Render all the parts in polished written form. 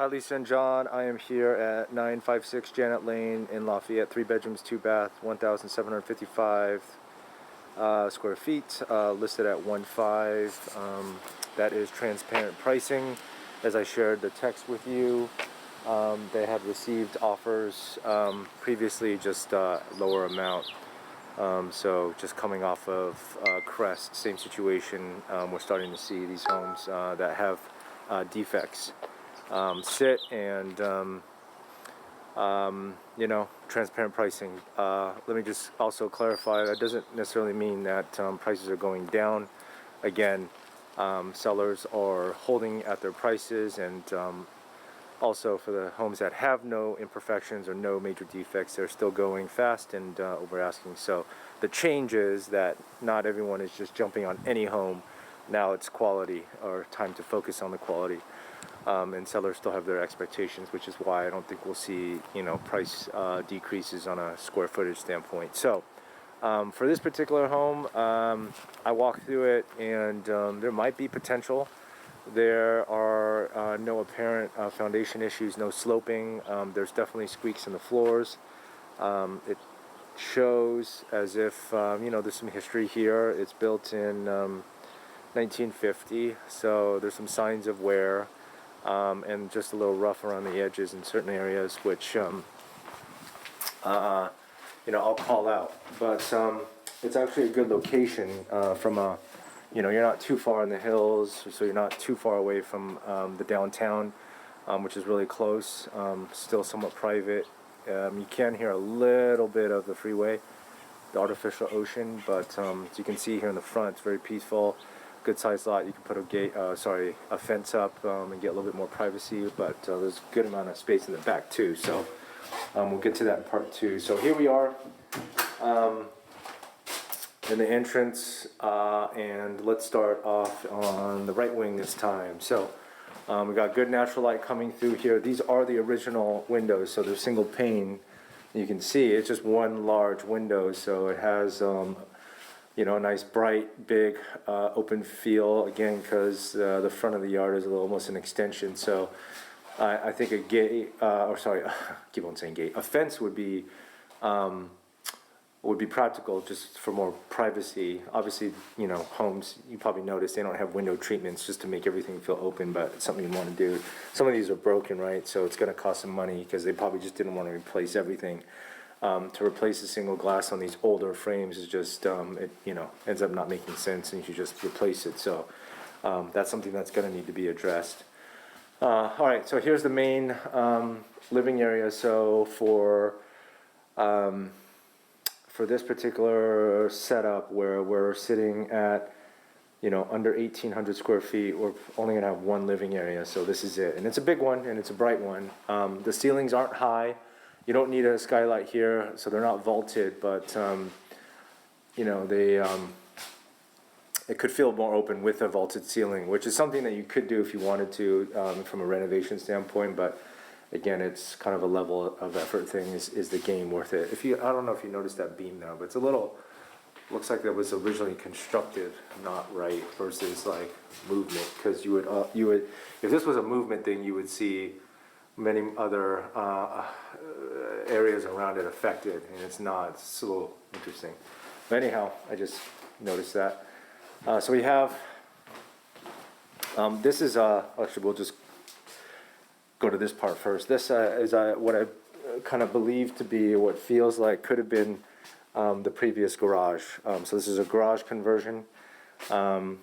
Hi Lisa and John, I am here at 956 Janet Lane in Lafayette, 3 bedrooms, 2 bath, 1,755 square feet, listed at 1.5. That is transparent pricing. As I shared the text with you, they had received offers previously, just lower amount. So just coming off of Crest, same situation. We're starting to see these homes that have defects sit and transparent pricing. Let me just also clarify, that doesn't necessarily mean that prices are going down. Again, sellers are holding at their prices, and also for the homes that have no imperfections or no major defects, they're still going fast and over asking. So the change is that not everyone is just jumping on any home. Now it's quality, or time to focus on the quality. And sellers still have their expectations, which is why I don't think we'll see, price decreases on a square footage standpoint. So for this particular home, I walked through it, and there might be potential. There are no apparent foundation issues, no sloping. There's definitely squeaks in the floors. It shows as if there's some history here. It's built in 1950, so there's some signs of wear. And just a little rough around the edges in certain areas, which I'll call out. But it's actually a good location from a, you're not too far in the hills, so you're not too far away from the downtown, which is really close. Still somewhat private. You can hear a little bit of the freeway, the artificial ocean, but as you can see here in the front, it's very peaceful. Good sized lot. You can put a fence up and get a little bit more privacy, but there's a good amount of space in the back too. So we'll get to that in part two. So here we are in the entrance, and let's start off on the right wing this time. So we got good natural light coming through here. These are the original windows, so they're single pane. You can see it's just one large window, so it has a nice bright big open feel, again, because the front of the yard is almost an extension. So I think a gate, keep on saying gate, a fence would be practical just for more privacy. Obviously, homes, you probably noticed, they don't have window treatments just to make everything feel open, but it's something you want to do. Some of these are broken, right? So it's going to cost some money because they probably just didn't want to replace everything. To replace the single glass on these older frames is just, ends up not making sense, and you should just replace it. So that's something that's going to need to be addressed. All right, so here's the main living area. So for this particular setup, where we're sitting at, under 1,800 square feet, we're only going to have one living area. So this is it, and it's a big one, and it's a bright one. The ceilings aren't high. You don't need a skylight here, so they're not vaulted, but it could feel more open with a vaulted ceiling, which is something that you could do if you wanted to from a renovation standpoint. But again, it's kind of a level of effort thing. Is the game worth it? I don't know if you noticed that beam there, but it's a little, looks like that was originally constructed not right versus like movement, because you would if this was a movement thing, you would see many other areas around it affected, and it's not. It's a little interesting. But anyhow, I just noticed that. So we have, this is, actually we'll just go to this part first. This is what I kind of believe to be what feels like could have been the previous garage. So this is a garage conversion,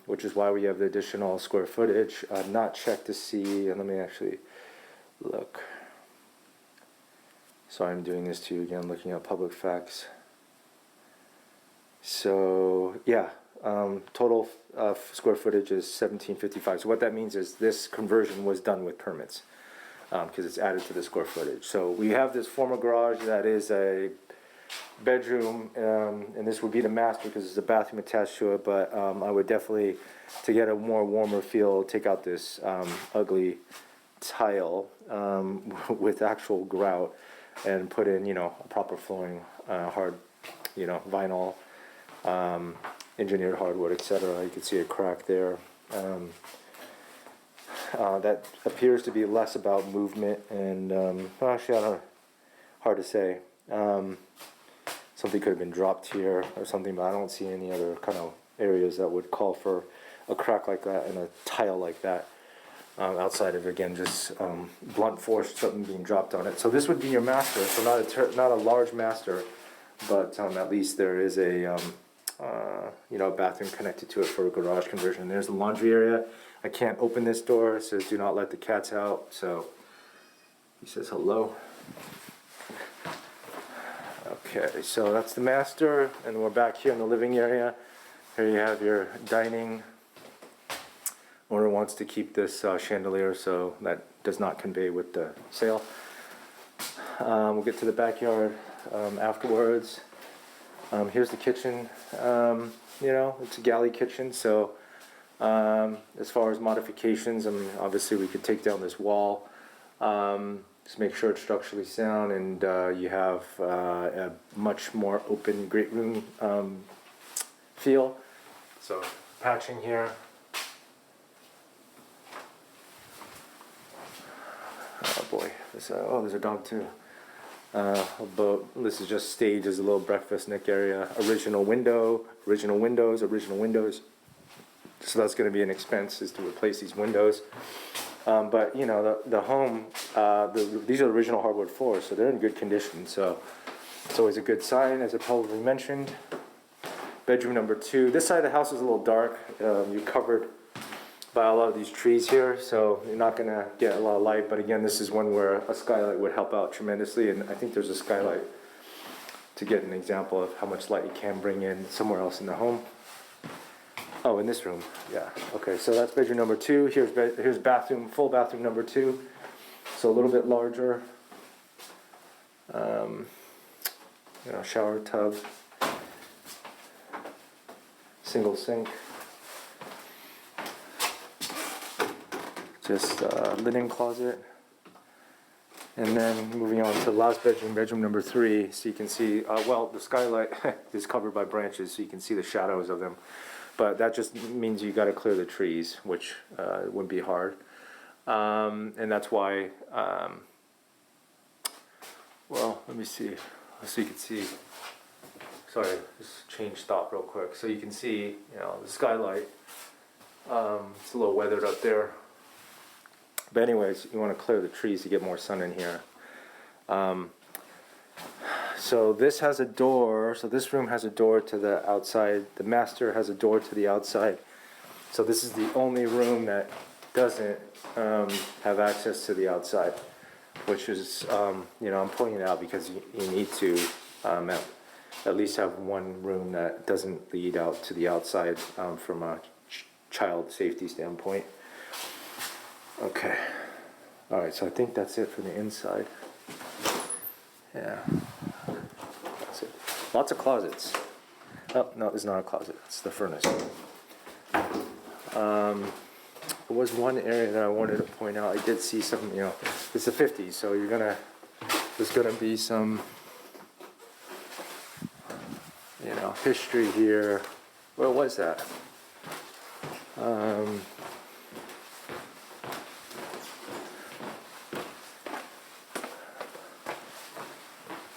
which is why we have the additional square footage. I've not checked to see, and let me actually look. Sorry, I'm doing this to you again, looking at public facts. So yeah, total square footage is 1,755. So what that means is this conversion was done with permits, because it's added to the square footage. So we have this former garage that is a bedroom, and this would be the master because there's a bathroom attached to it. But I would definitely, to get a more warmer feel, take out this ugly tile with actual grout and put in, a proper flooring, hard, vinyl, engineered hardwood, etc. You can see a crack there. that appears to be less about movement and actually I don't know, hard to say. Something could have been dropped here or something, but I don't see any other kind of areas that would call for a crack like that and a tile like that. Outside of, again, just blunt force, something being dropped on it. So this would be your master, so not a large master, but at least there is a bathroom connected to it for a garage conversion. There's the laundry area. I can't open this door. It says do not let the cats out. So he says hello. Okay, so that's the master, and we're back here in the living area. Here you have your dining. Owner wants to keep this chandelier, so that does not convey with the sale. We'll get to the backyard afterwards. Here's the kitchen. It's a galley kitchen, so as far as modifications, I mean, obviously we could take down this wall, just make sure it's structurally sound, and you have a much more open great room feel. So patching here. Oh boy, there's a dog too. But this is just staged as a little breakfast nook area. Original windows. So that's going to be an expense, is to replace these windows. But you know, the home, these are original hardwood floors, so they're in good condition. So it's always a good sign, as I probably mentioned. Bedroom number 2. This side of the house is a little dark. You're covered by a lot of these trees here, so you're not going to get a lot of light. But again, this is one where a skylight would help out tremendously, and I think there's a skylight to get an example of how much light you can bring in somewhere else in the home. Oh, in this room, yeah. Okay, so that's bedroom number 2. Here's bathroom, full bathroom number 2. So a little bit larger. Shower tub, single sink. Just linen closet, and then moving on to the last bedroom, bedroom number 3. So you can see, the skylight is covered by branches, so you can see the shadows of them. But that just means you got to clear the trees, which wouldn't be hard, and that's why. Let me see, so you can see. Sorry, just change stop real quick, so you can see, the skylight. It's a little weathered up there. But anyways, you want to clear the trees to get more sun in here. So this has a door. So this room has a door to the outside. The master has a door to the outside. So this is the only room that doesn't have access to the outside, which is, I'm pointing it out because you need to at least have one room that doesn't lead out to the outside from a child safety standpoint. Okay. All right, so I think that's it for the inside. Yeah. That's it. Lots of closets. Oh, no, it's not a closet. It's the furnace. There was one area that I wanted to point out. I did see some, it's the 50s, so there's gonna be some, history here. Where was that?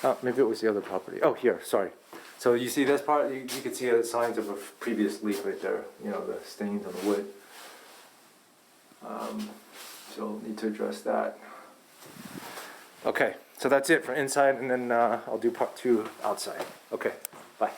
Oh, maybe it was the other property. Oh, here, sorry. So you see this part, you can see the signs of a previous leak right there, the stains on the wood. So need to address that. Okay, so that's it for inside, and then I'll do part 2 outside. Okay, bye.